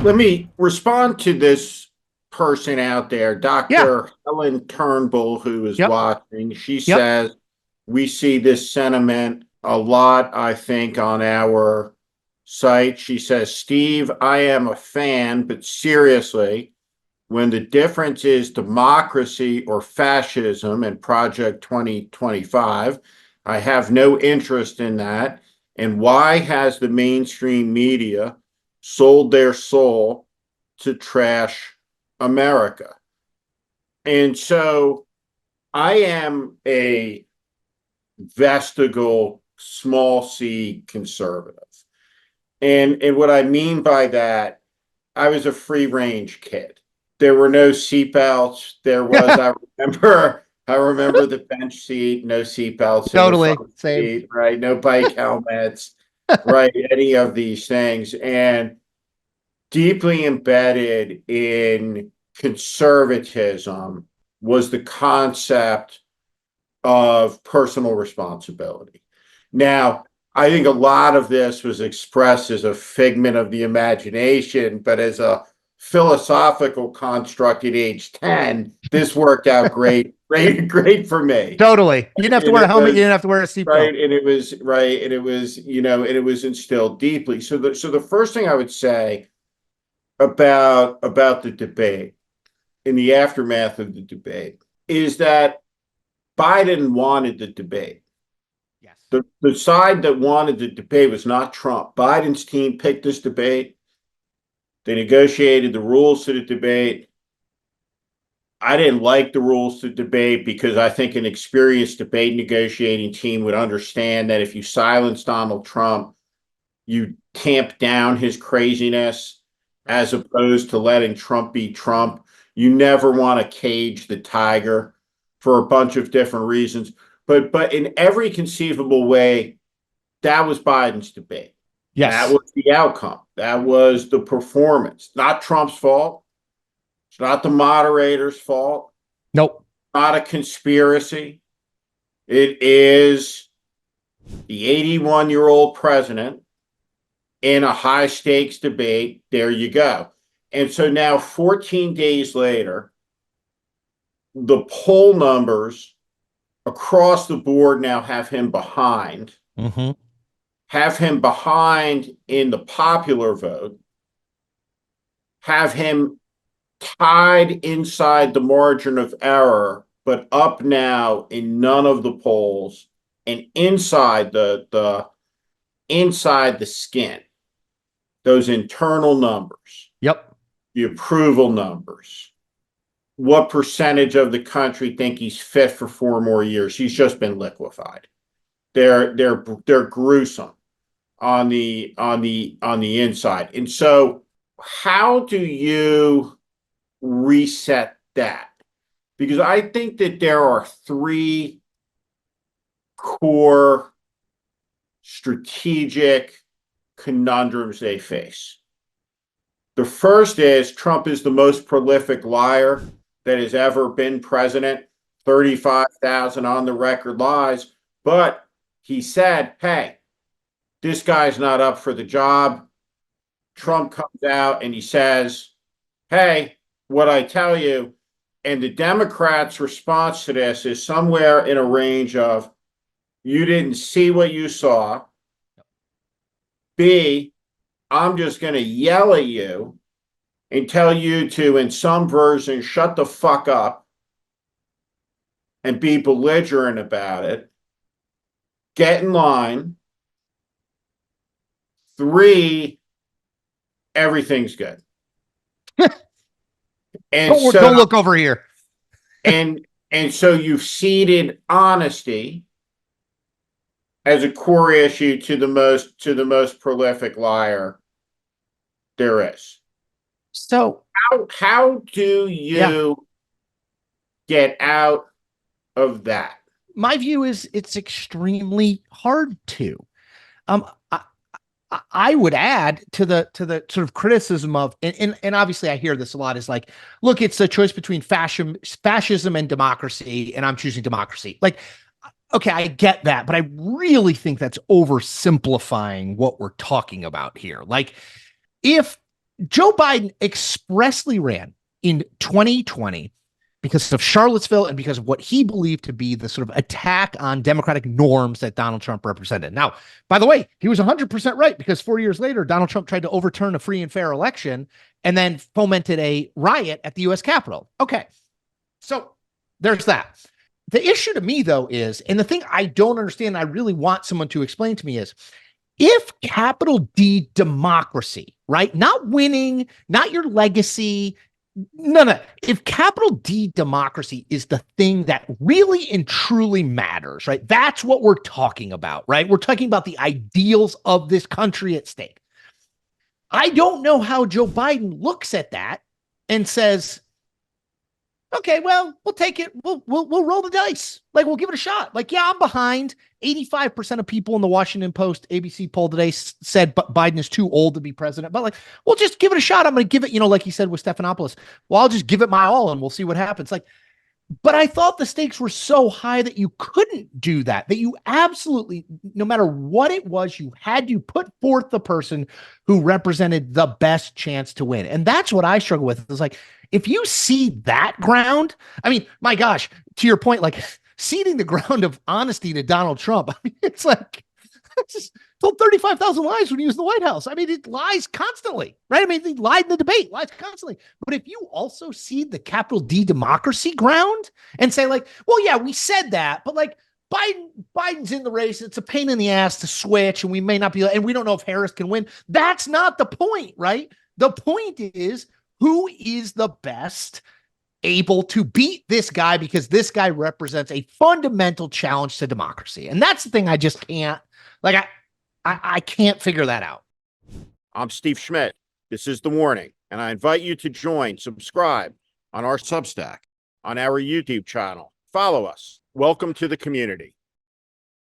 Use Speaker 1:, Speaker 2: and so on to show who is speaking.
Speaker 1: Let me respond to this person out there,
Speaker 2: Yeah.
Speaker 1: Dr. Helen Turnbull, who is
Speaker 2: Yep.
Speaker 1: watching. She
Speaker 2: Yep.
Speaker 1: says, we see this sentiment a lot, I think, on our site. She says, Steve, I am a fan, but seriously, when the difference is democracy or fascism in Project 2025, I have no interest in that. And why has the mainstream media sold their soul to trash America? And so I am a vestigial small c conservative. And what I mean by that, I was a free range kid. There were no seatbelts. There was, I remember the bench seat, no seatbelts in the
Speaker 2: Totally.
Speaker 1: front
Speaker 2: Same.
Speaker 1: seat, right? No bike helmets, right? Any of these things. And deeply embedded in conservatism was the concept of personal responsibility. Now, I think a lot of this was expressed as a figment of the imagination, but as a philosophical construct at age 10, this worked out great, great, great for me.
Speaker 2: Totally. You didn't have to
Speaker 1: And
Speaker 2: wear a
Speaker 1: it
Speaker 2: helmet. You
Speaker 1: was
Speaker 2: didn't have to wear a seatbelt.
Speaker 1: right, and it was right, and it was, and it was instilled deeply. So the first thing I would say about the debate in the aftermath of the debate is that Biden wanted the debate.
Speaker 2: Yes.
Speaker 1: The side that wanted the debate was not Trump. Biden's team picked this debate. They negotiated the rules to the debate. I didn't like the rules to debate because I think an experienced debate negotiating team would understand that if you silence Donald Trump, you tamp down his craziness as opposed to letting Trump be Trump. You never want to cage the tiger for a bunch of different reasons. But in every conceivable way, that was Biden's debate. That
Speaker 2: Yes.
Speaker 1: was the outcome. That was the performance. Not Trump's fault. It's not the moderator's fault.
Speaker 2: Nope.
Speaker 1: Not a conspiracy. It is the 81-year-old president in a high stakes debate. There you go. And so now, 14 days later, the poll numbers across the board now
Speaker 2: Mm-hmm.
Speaker 1: have him behind in the popular vote, have him tied inside the margin of error, but up now in none of the polls and inside the skin, those internal numbers,
Speaker 2: Yep.
Speaker 1: the approval numbers. What percentage of the country think he's fit for 4 more years? He's just been liquefied. They're gruesome on the inside. And so how do you reset that? Because I think that there are three core strategic conundrums they face. The first is Trump is the most prolific liar that has ever been president, 35,000 on the record lies. But he said, hey, this guy's not up for the job. Trump comes out and he says, hey, what I tell you, and the Democrats' response to this is somewhere in a range of, you didn't see what you saw. B, I'm just going to yell at you and tell you to, in some version, shut the fuck up and be belligerent about it. Get in line. 3, everything's good. And so
Speaker 2: Don't look over here.
Speaker 1: and and so you've ceded honesty as a core issue to the most prolific liar there is.
Speaker 2: So
Speaker 1: How do
Speaker 2: yeah,
Speaker 1: you get out of that?
Speaker 2: my view is it's extremely hard to. Um, I, I would add to the sort of criticism of, and obviously I hear this a lot, is like, look, it's a choice between fascism and democracy, and I'm choosing democracy. Like, okay, I get that, but I really think that's oversimplifying what we're talking about here. Like, if Joe Biden expressly ran in 2020 because of Charlottesville and because of what he believed to be the sort of attack on democratic norms that Donald Trump represented. Now, by the way, he was 100% right, because 4 years later, Donald Trump tried to overturn a free and fair election and then fomented a riot at the U.S. Capitol. Okay, so there's that. The issue to me, though, is, and the thing I don't understand, I really want someone to explain to me, is if capital D democracy, right? Not winning, not your legacy, no. If capital D democracy is the thing that really and truly matters, right? That's what we're talking about, right? We're talking about the ideals of this country at stake. I don't know how Joe Biden looks at that and says, okay, well, we'll take it. We'll roll the dice. Like, we'll give it a shot. Like, yeah, I'm behind. 85% of people in the Washington Post ABC poll today said Biden is too old to be president. But like, we'll just give it a shot. I'm going to give it, like he said with Stephanopoulos. Well, I'll just give it my all and we'll see what happens. Like, but I thought the stakes were so high that you couldn't do that, that you absolutely, no matter what it was, you had to put forth the person who represented the best chance to win. And that's what I struggle with. It's like, if you cede that ground, I mean, my gosh, to your point, like ceding the ground of honesty to Donald Trump, I mean, it's like, just told 35,000 lies when he was in the White House. I mean, it lies constantly, right? I mean, he lied in the debate, lies constantly. But if you also cede the capital D democracy ground and say like, well, yeah, we said that, but like Biden's in the race. It's a pain in the ass to switch, and we may not be, and we don't know if Harris can win. That's not the point, right? The point is, who is the best able to beat this guy, because this guy represents a fundamental challenge to democracy. And that's the thing I just can't, like, I can't figure that out.
Speaker 1: I'm Steve Schmidt. This is The Warning, and I invite you to subscribe on our Substack, on our YouTube channel. Follow us. Welcome to the community.